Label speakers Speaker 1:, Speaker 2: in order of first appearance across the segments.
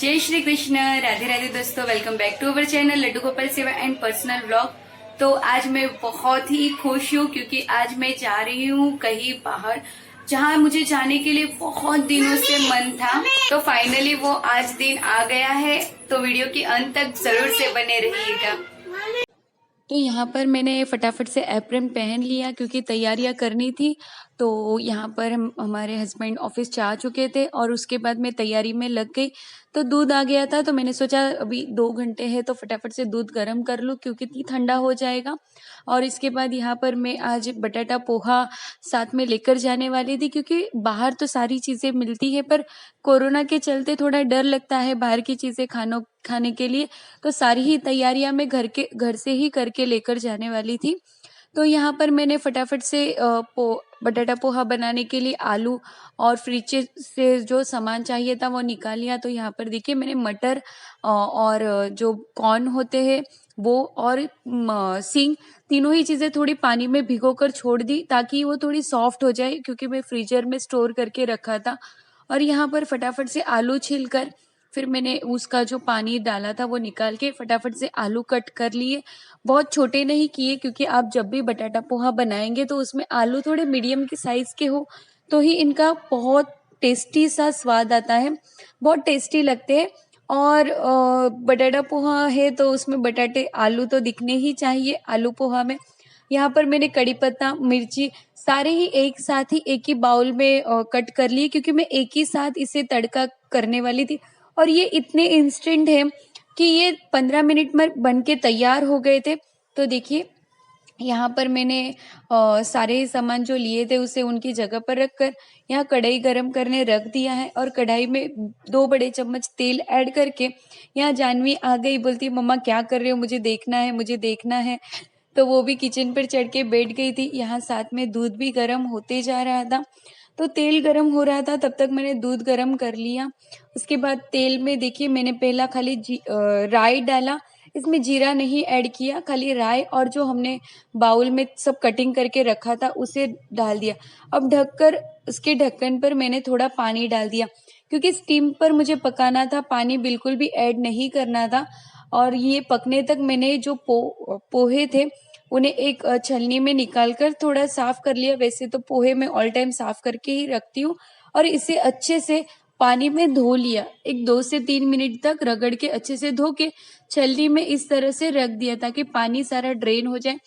Speaker 1: जय श्री कृष्ण, राधे राधे दोस्तों। Welcome back to our channel Laddu Gopal सेवा एंड पर्सनल व्लॉग। तो आज मैं बहुत ही खुश हूँ क्योंकि आज मैं जा रही हूँ कहीं बाहर जहाँ मुझे जाने के लिए बहुत दिनों से मन था। तो फाइनली वो आज दिन आ गया है। तो वीडियो के अंत तक जरूर से बने रहिएगा। तो यहाँ पर मैंने फटाफट से एप्रन पहन लिया क्योंकि तैयारियां करनी थी। तो यहाँ पर हमारे हस्बैंड ऑफिस जा चुके थे और उसके बाद मैं तैयारी में लग गई। तो दूध आ गया था तो मैंने सोचा अभी 2 घंटे है तो फटाफट से दूध गर्म कर लूँ क्योंकि ठंडा हो जाएगा। और इसके बाद यहाँ पर मैं आज बटाटा पोहा साथ में लेकर जाने वाली थी क्योंकि बाहर तो सारी चीज़ें मिलती है पर कोरोना के चलते थोड़ा डर लगता है बाहर की चीज़ें खाने के लिए। तो सारी ही तैयारियां मैं घर से ही करके लेकर जाने वाली थी। तो यहाँ पर मैंने फटाफट से बटाटा पोहा बनाने के लिए आलू और फ्रिज से जो सामान चाहिए था वो निकाल लिया। तो यहाँ पर देखिए मैंने मटर और जो कॉर्न होते हैं वो और सींग तीनों ही चीज़ें थोड़ी पानी में भिगोकर छोड़ दी ताकि वो थोड़ी सॉफ्ट हो जाए क्योंकि मैं फ्रीजर में स्टोर करके रखा था। और यहाँ पर फटाफट से आलू छीलकर फिर मैंने उसका जो पानी डाला था वो निकाल के फटाफट से आलू कट कर लिए। बहुत छोटे नहीं किए क्योंकि आप जब भी बटाटा पोहा बनाएंगे तो उसमें आलू थोड़े मीडियम के साइज के हो तो ही इनका बहुत टेस्टी सा स्वाद आता है, बहुत टेस्टी लगते हैं। और बटाटा पोहा है तो उसमें बटाटे आलू तो दिखने ही चाहिए आलू पोहा में। यहाँ पर मैंने कड़ी पत्ता मिर्ची सारे ही एक साथ ही एक ही बाउल में कट कर लिए क्योंकि मैं एक ही साथ इसे तड़का करने वाली थी। और ये इतने इंस्टेंट है कि ये 15 मिनट में बन के तैयार हो गए थे। तो देखिए यहाँ पर मैंने सारे सामान जो लिए थे उसे उनकी जगह पर रखकर यहाँ कढ़ाई गरम करने रख दिया है और कढ़ाई में 2 बड़े चम्मच तेल ऐड करके यहाँ जानवी आ गई, बोलती मम्मा क्या कर रहे हो, मुझे देखना है मुझे देखना है। तो वो भी किचन पर चढ़ के बैठ गई थी। यहाँ साथ में दूध भी गर्म होते जा रहा था। तो तेल गरम हो रहा था तब तक मैंने दूध गरम कर लिया। उसके बाद तेल में देखिए मैंने पहला खाली राई डाला, इसमें जीरा नहीं ऐड किया, खाली राई और जो हमने बाउल में सब कटिंग करके रखा था उसे डाल दिया। अब ढककर उसके ढक्कन पर मैंने थोड़ा पानी डाल दिया क्योंकि स्टीम पर मुझे पकाना था, पानी बिल्कुल भी ऐड नहीं करना था। और ये पकने तक मैंने जो पोहे थे उन्हें एक छलनी में निकाल कर थोड़ा साफ कर लिया। वैसे तो पोहे मैं ऑल टाइम साफ करके ही रखती हूँ। और इसे अच्छे से पानी में धो लिया, एक 2 से 3 मिनट तक रगड़ के अच्छे से धो के छलनी में इस तरह से रख दिया ताकि पानी सारा ड्रेन हो जाए।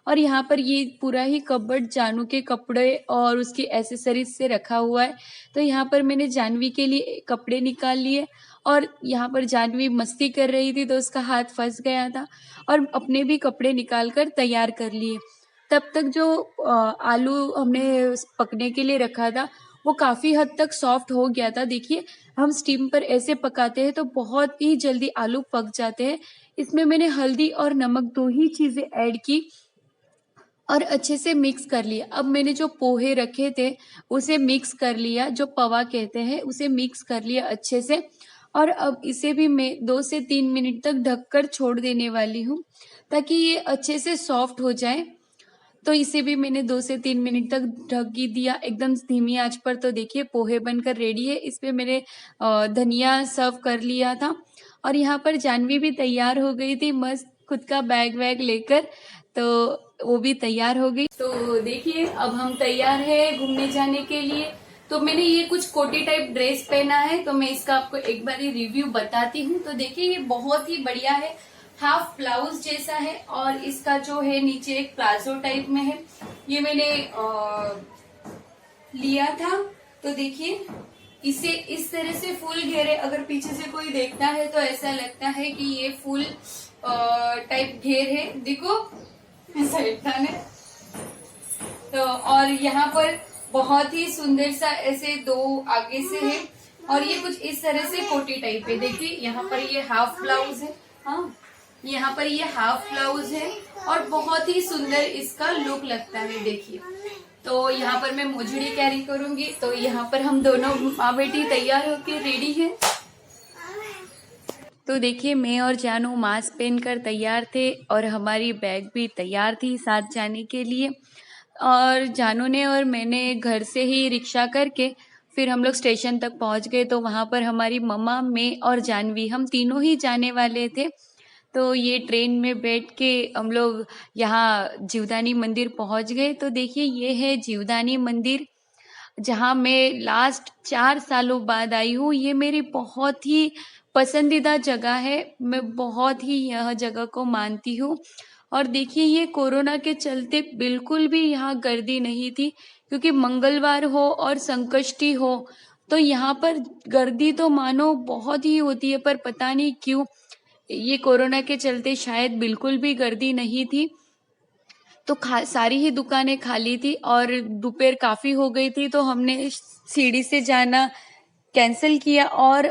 Speaker 1: और यहाँ पर ये पूरा ही कबर्ड जानू के कपड़े और उसकी एसेसरीज से रखा हुआ है। तो यहाँ पर मैंने जानवी के लिए कपड़े निकाल लिए और यहाँ पर जानवी मस्ती कर रही थी तो उसका हाथ फंस गया था और अपने भी कपड़े निकाल कर तैयार कर लिए। तब तक जो आलू हमने पकने के लिए रखा था वो काफ़ी हद तक सॉफ्ट हो गया था। देखिए हम स्टीम पर ऐसे पकाते हैं तो बहुत ही जल्दी आलू पक जाते हैं। इसमें मैंने हल्दी और नमक 2 ही चीज़ें ऐड की और अच्छे से मिक्स कर लिया। अब मैंने जो पोहे रखे थे उसे मिक्स कर लिया, जो पवा कहते हैं उसे मिक्स कर लिया अच्छे से। और अब इसे भी मैं 2 से 3 मिनट तक ढककर छोड़ देने वाली हूँ ताकि ये अच्छे से सॉफ्ट हो जाए। तो इसे भी मैंने 2 से 3 मिनट तक ढक ही दिया एकदम धीमी आंच पर। तो देखिए पोहे बनकर रेडी है। इसमें मैंने धनिया सर्व कर लिया था और यहाँ पर जानवी भी तैयार हो गई थी मस्त खुद का बैग वैग लेकर। तो वो भी तैयार हो गई। तो देखिए अब हम तैयार है घूमने जाने के लिए। तो मैंने ये कुछ कोटी टाइप ड्रेस पहना है तो मैं इसका आपको एक बार रिव्यू बताती हूँ। तो देखिए ये बहुत ही बढ़िया है, हाफ ब्लाउज जैसा है और इसका जो है नीचे एक प्लाजो टाइप में है। ये मैंने लिया था। तो देखिए इसे इस तरह से फुल घेरे, अगर पीछे से कोई देखता है तो ऐसा लगता है कि ये फुल टाइप घेर है। देखो ऐसा लगता है। तो और यहाँ पर बहुत ही सुंदर सा ऐसे 2 आगे से है और ये कुछ इस तरह से कोटी टाइप है। देखिए यहाँ पर ये हाफ ब्लाउज है, हाँ यहाँ पर ये हाफ ब्लाउज है और बहुत ही सुंदर इसका लुक लगता है। देखिए तो यहाँ पर मैं मोजड़ी कैरी करूंगी। तो यहाँ पर हम दोनों माँ बेटी तैयार होके रेडी है। तो देखिए मैं और जानू मास्क पहनकर तैयार थे और हमारी बैग भी तैयार थी साथ जाने के लिए। और जानू ने और मैंने घर से ही रिक्शा करके फिर हम लोग स्टेशन तक पहुंच गए, तो वहां पर हमारी मम्मा, मैं और जानवी, हम तीनों ही जाने वाले थे। तो ये ट्रेन में बैठ के हम लोग यहाँ जीवदानी मंदिर पहुंच गए। तो देखिए ये है जीवदानी मंदिर, जहाँ मैं लास्ट 4 सालों बाद आई हूँ। ये मेरी बहुत ही पसंदीदा जगह है, मैं बहुत ही यह जगह को मानती हूँ। और देखिए ये कोरोना के चलते बिल्कुल भी यहाँ गर्दी नहीं थी, क्योंकि मंगलवार हो और संकष्टी हो तो यहाँ पर गर्दी तो मानो बहुत ही होती है, पर पता नहीं क्यों ये कोरोना के चलते शायद बिल्कुल भी गर्दी नहीं थी। तो सारी ही दुकानें खाली थी और दोपहर काफी हो गई थी, तो हमने सीढ़ी से जाना कैंसिल किया और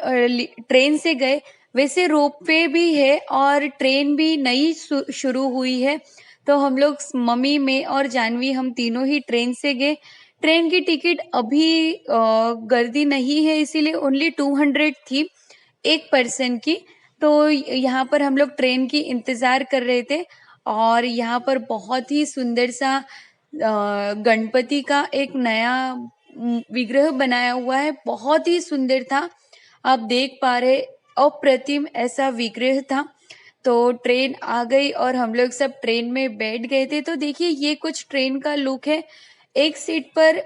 Speaker 1: ट्रेन से गए। वैसे रोपवे भी है और ट्रेन भी नई शुरू हुई है, तो हम लोग मम्मी, मैं और जानवी, हम तीनों ही ट्रेन से गए। ट्रेन की टिकट अभी गर्दी नहीं है, इसीलिए ओनली 200 थी एक पर्सन की। तो यहाँ पर हम लोग ट्रेन की इंतजार कर रहे थे, और यहाँ पर बहुत ही सुंदर सा गणपति का एक नया विग्रह बनाया हुआ है, बहुत ही सुंदर था। आप देख पा रहे, अप्रतिम ऐसा विग्रह था। तो ट्रेन आ गई और हम लोग सब ट्रेन में बैठ गए थे। तो देखिए ये कुछ ट्रेन का लुक है। एक सीट पर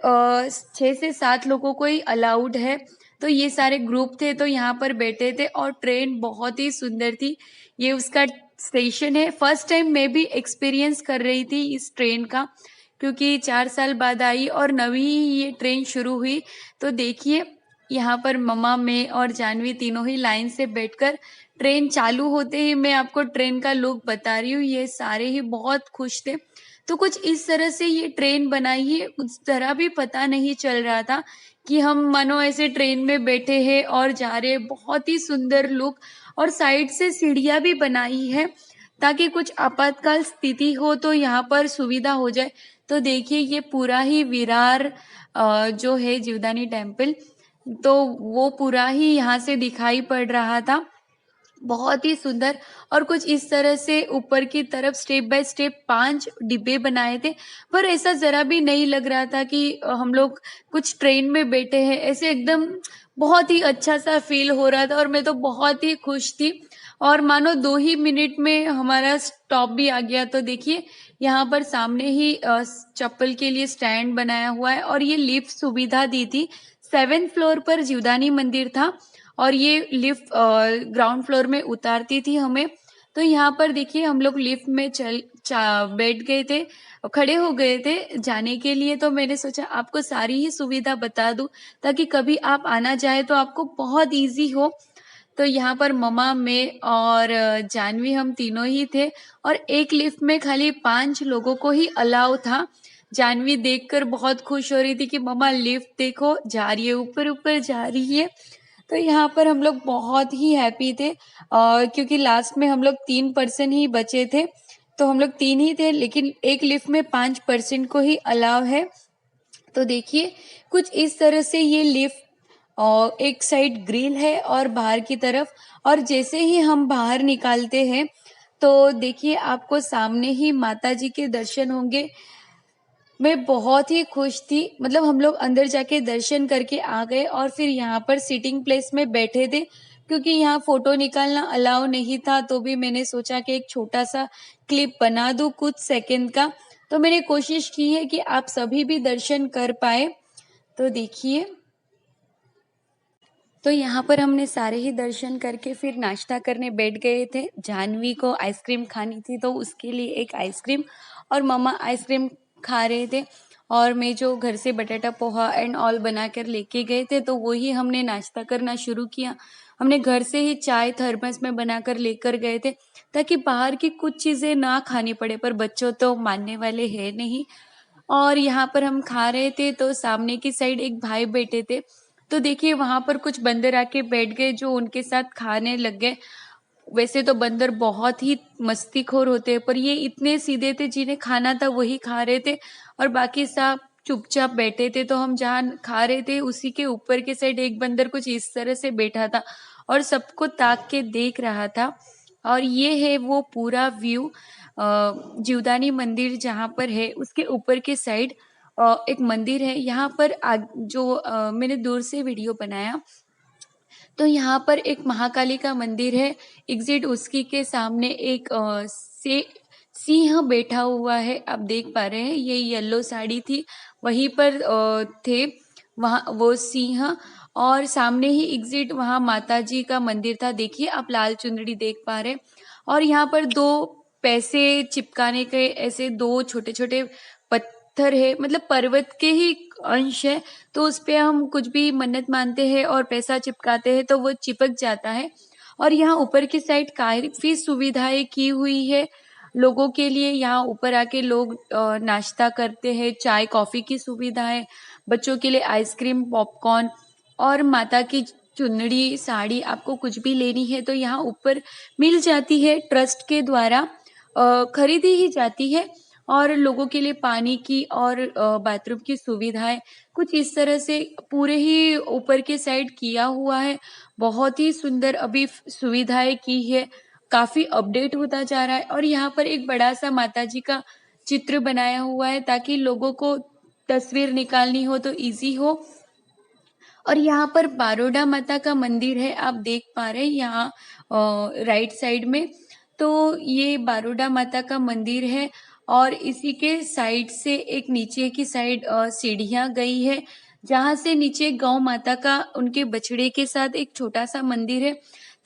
Speaker 1: 6 से 7 लोगों को ही अलाउड है, तो ये सारे ग्रुप थे तो यहाँ पर बैठे थे, और ट्रेन बहुत ही सुंदर थी। ये उसका स्टेशन है। फर्स्ट टाइम मैं भी एक्सपीरियंस कर रही थी इस ट्रेन का, क्योंकि 4 साल बाद आई और नवी ये ट्रेन शुरू हुई। तो देखिए यहाँ पर मम्मा, मैं और जानवी तीनों ही लाइन से बैठकर, ट्रेन चालू होते ही मैं आपको ट्रेन का लुक बता रही हूँ, ये सारे ही बहुत खुश थे। तो कुछ इस तरह से ये ट्रेन बनाई है, कुछ जरा भी पता नहीं चल रहा था कि हम मानो ऐसे ट्रेन में बैठे हैं और जा रहे हैं। बहुत ही सुंदर लुक, और साइड से सीढ़ियां भी बनाई है ताकि कुछ आपातकाल स्थिति हो तो यहाँ पर सुविधा हो जाए। तो देखिए ये पूरा ही विरार जो है जीवदानी टेम्पल, तो वो पूरा ही यहाँ से दिखाई पड़ रहा था, बहुत ही सुंदर। और कुछ इस तरह से ऊपर की तरफ स्टेप बाय स्टेप 5 डिब्बे बनाए थे, पर ऐसा जरा भी नहीं लग रहा था कि हम लोग कुछ ट्रेन में बैठे हैं। ऐसे एकदम बहुत ही अच्छा सा फील हो रहा था, और मैं तो बहुत ही खुश थी। और मानो 2 ही मिनट में हमारा स्टॉप भी आ गया। तो देखिए यहाँ पर सामने ही चप्पल के लिए स्टैंड बनाया हुआ है, और ये लिफ्ट सुविधा दी थी। 7th फ्लोर पर जीवदानी मंदिर था, और ये लिफ्ट ग्राउंड फ्लोर में उतारती थी हमें। तो यहाँ पर देखिए हम लोग लिफ्ट में बैठ गए थे, खड़े हो गए थे जाने के लिए। तो मैंने सोचा आपको सारी ही सुविधा बता दूं, ताकि कभी आप आना चाहे तो आपको बहुत इजी हो। तो यहाँ पर मम्मा, मैं और जानवी, हम तीनों ही थे, और एक लिफ्ट में खाली 5 लोगों को ही अलाउ था। जानवी देखकर बहुत खुश हो रही थी कि मम्मा लिफ्ट देखो, जा रही है, ऊपर ऊपर जा रही है। तो यहाँ पर हम लोग बहुत ही हैप्पी थे, क्योंकि लास्ट में हम लोग 3 पर्सन ही बचे थे। तो हम लोग 3 ही थे, लेकिन एक लिफ्ट में 5 पर्सन को ही अलाउ है। तो देखिए कुछ इस तरह से ये लिफ्ट, और एक साइड ग्रिल है और बाहर की तरफ, और जैसे ही हम बाहर निकालते हैं तो देखिए आपको सामने ही माता जी के दर्शन होंगे। मैं बहुत ही खुश थी, मतलब हम लोग अंदर जाके दर्शन करके आ गए, और फिर यहाँ पर सीटिंग प्लेस में बैठे थे, क्योंकि यहाँ फोटो निकालना अलाउ नहीं था। तो भी मैंने सोचा कि एक छोटा सा क्लिप बना दूं कुछ सेकंड का। तो मैंने कोशिश की है कि आप सभी भी दर्शन कर पाए। तो देखिए, तो यहाँ पर हमने सारे ही दर्शन करके फिर नाश्ता करने बैठ गए थे। जानवी को आइसक्रीम खानी थी, तो उसके लिए एक आइसक्रीम, और मम्मा आइसक्रीम खा रहे थे, और मैं जो घर से बटाटा पोहा एंड ऑल बना कर लेके गए थे तो वही हमने नाश्ता करना शुरू किया। हमने घर से ही चाय थर्मस में बनाकर लेकर गए थे, ताकि बाहर की कुछ चीज़ें ना खानी पड़े, पर बच्चों तो मानने वाले हैं नहीं। और यहाँ पर हम खा रहे थे तो सामने की साइड एक भाई बैठे थे। तो देखिए वहां पर कुछ बंदर आके बैठ गए जो उनके साथ खाने लग गए। वैसे तो बंदर बहुत ही मस्तीखोर होते हैं, पर ये इतने सीधे थे, जिन्हें खाना था वही खा रहे थे, और बाकी सब चुपचाप बैठे थे। तो हम जहाँ खा रहे थे उसी के ऊपर के साइड एक बंदर कुछ इस तरह से बैठा था और सबको ताक के देख रहा था। और ये है वो पूरा व्यू जीवदानी मंदिर जहाँ पर है उसके ऊपर के साइड। एक मंदिर है यहाँ पर। मैंने दूर से वीडियो बनाया तो यहाँ पर एक महाकाली का मंदिर है। एग्जिट उसकी के सामने एक सिंह बैठा हुआ है, आप देख पा रहे हैं। ये येलो साड़ी थी, वहीं पर थे वहाँ वो सिंह। और सामने ही एग्जिट वहाँ माता जी का मंदिर था। देखिए आप लाल चुनरी देख पा रहे हैं। और यहाँ पर दो पैसे चिपकाने के ऐसे दो छोटे छोटे पत्थर है, मतलब पर्वत के ही अंश है। तो उस पे हम कुछ भी मन्नत मानते हैं और पैसा चिपकाते हैं तो वो चिपक जाता है। और यहाँ ऊपर की साइड काफी सुविधाएं की हुई है लोगों के लिए। यहाँ ऊपर आके लोग नाश्ता करते हैं, चाय कॉफी की सुविधा है, बच्चों के लिए आइसक्रीम पॉपकॉर्न और माता की चुनरी साड़ी, आपको कुछ भी लेनी है तो यहाँ ऊपर मिल जाती है। ट्रस्ट के द्वारा खरीदी ही जाती है। और लोगों के लिए पानी की और बाथरूम की सुविधाएं कुछ इस तरह से पूरे ही ऊपर के साइड किया हुआ है। बहुत ही सुंदर अभी सुविधाएं की है, काफी अपडेट होता जा रहा है। और यहाँ पर एक बड़ा सा माता जी का चित्र बनाया हुआ है ताकि लोगों को तस्वीर निकालनी हो तो इजी हो। और यहाँ पर बारोडा माता का मंदिर है, आप देख पा रहे हैं यहाँ राइट साइड में। तो ये बारोडा माता का मंदिर है और इसी के साइड से एक नीचे की साइड सीढ़ियां गई है जहाँ से नीचे गौ माता का उनके बछड़े के साथ एक छोटा सा मंदिर है।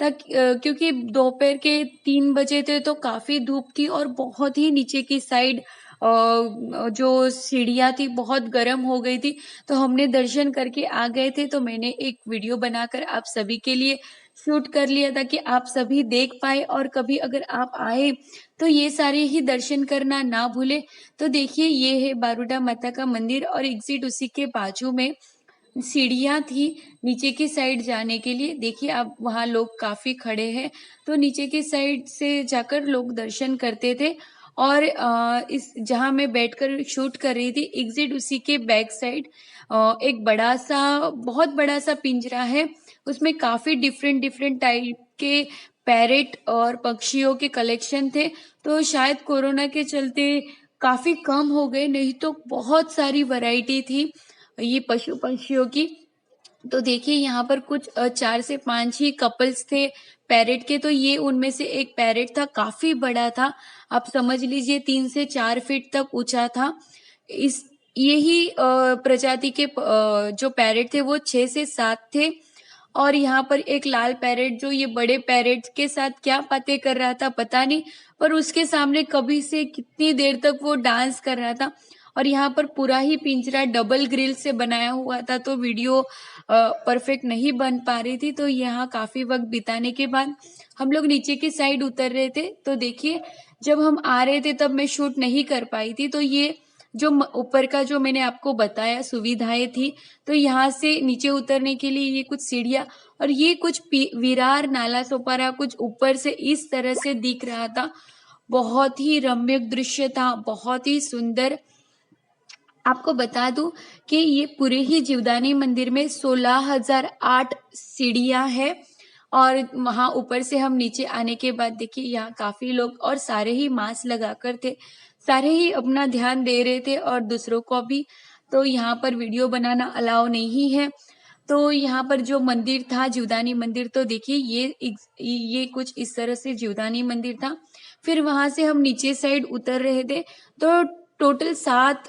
Speaker 1: क्योंकि दोपहर के 3 बजे थे तो काफी धूप थी और बहुत ही नीचे की साइड जो सीढ़ियाँ थी बहुत गर्म हो गई थी। तो हमने दर्शन करके आ गए थे, तो मैंने एक वीडियो बनाकर आप सभी के लिए शूट कर लिया था कि आप सभी देख पाए। और कभी अगर आप आए तो ये सारे ही दर्शन करना ना भूले। तो देखिए ये है बारोडा माता का मंदिर और एग्जिट उसी के बाजू में सीढ़ियाँ थी नीचे की साइड जाने के लिए। देखिए आप वहाँ लोग काफी खड़े हैं, तो नीचे की साइड से जाकर लोग दर्शन करते थे। और इस जहाँ मैं बैठकर शूट कर रही थी एग्जिट उसी के बैक साइड एक बड़ा सा बहुत बड़ा सा पिंजरा है। उसमें काफी डिफरेंट डिफरेंट टाइप के पैरेट और पक्षियों के कलेक्शन थे। तो शायद कोरोना के चलते काफी कम हो गए, नहीं तो बहुत सारी वैरायटी थी ये पशु पंछियों की। तो देखिए यहाँ पर कुछ 4 से 5 ही कपल्स थे पैरेट के। तो ये उनमें से एक पैरेट था, काफी बड़ा था, आप समझ लीजिए 3 से 4 फीट तक ऊंचा था। इस यही प्रजाति के जो पैरेट थे वो 6 से 7 थे। और यहाँ पर एक लाल पैरेट जो ये बड़े पैरेट के साथ क्या बातें कर रहा था पता नहीं, पर उसके सामने कभी से कितनी देर तक वो डांस कर रहा था। और यहाँ पर पूरा ही पिंजरा डबल ग्रिल से बनाया हुआ था तो वीडियो परफेक्ट नहीं बन पा रही थी। तो यहाँ काफी वक्त बिताने के बाद हम लोग नीचे की साइड उतर रहे थे। तो देखिए जब हम आ रहे थे तब मैं शूट नहीं कर पाई थी। तो ये जो ऊपर का जो मैंने आपको बताया सुविधाएं थी, तो यहाँ से नीचे उतरने के लिए ये कुछ सीढ़ियाँ और ये कुछ विरार नाला सोपारा कुछ ऊपर से इस तरह से दिख रहा था। बहुत ही रम्य दृश्य था, बहुत ही सुंदर। आपको बता दूं कि ये पूरे ही जीवदानी मंदिर में 16,008 सीढ़ियां है। और वहां ऊपर से हम नीचे आने के बाद देखिए यहाँ काफी लोग और सारे ही मास्क लगाकर थे, सारे ही अपना ध्यान दे रहे थे और दूसरों को भी। तो यहाँ पर वीडियो बनाना अलाउ नहीं है। तो यहाँ पर जो मंदिर था जीवदानी मंदिर, तो देखिए ये कुछ इस तरह से जीवदानी मंदिर था। फिर वहां से हम नीचे साइड उतर रहे थे तो टोटल 7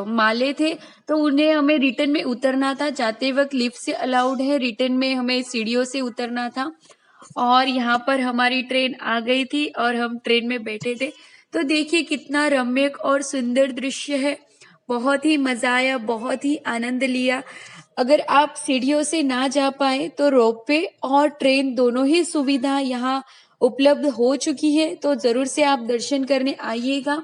Speaker 1: माले थे। तो उन्हें हमें रिटर्न में उतरना था, जाते वक्त लिफ्ट से अलाउड है, रिटर्न में हमें सीढ़ियों से उतरना था। और यहाँ पर हमारी ट्रेन आ गई थी और हम ट्रेन में बैठे थे। तो देखिए कितना रम्य और सुंदर दृश्य है, बहुत ही मजा आया, बहुत ही आनंद लिया। अगर आप सीढ़ियों से ना जा पाए तो रोपवे और ट्रेन दोनों ही सुविधा यहाँ उपलब्ध हो चुकी है, तो जरूर से आप दर्शन करने आइएगा।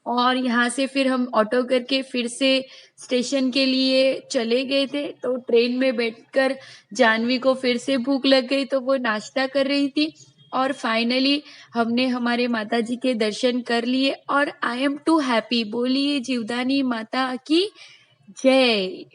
Speaker 1: और यहाँ से फिर हम ऑटो करके फिर से स्टेशन के लिए चले गए थे। तो ट्रेन में बैठकर जानवी को फिर से भूख लग गई तो वो नाश्ता कर रही थी। और फाइनली हमने हमारे माता जी के दर्शन कर लिए और आई एम टू हैप्पी। बोलिए जीवदानी माता की जय।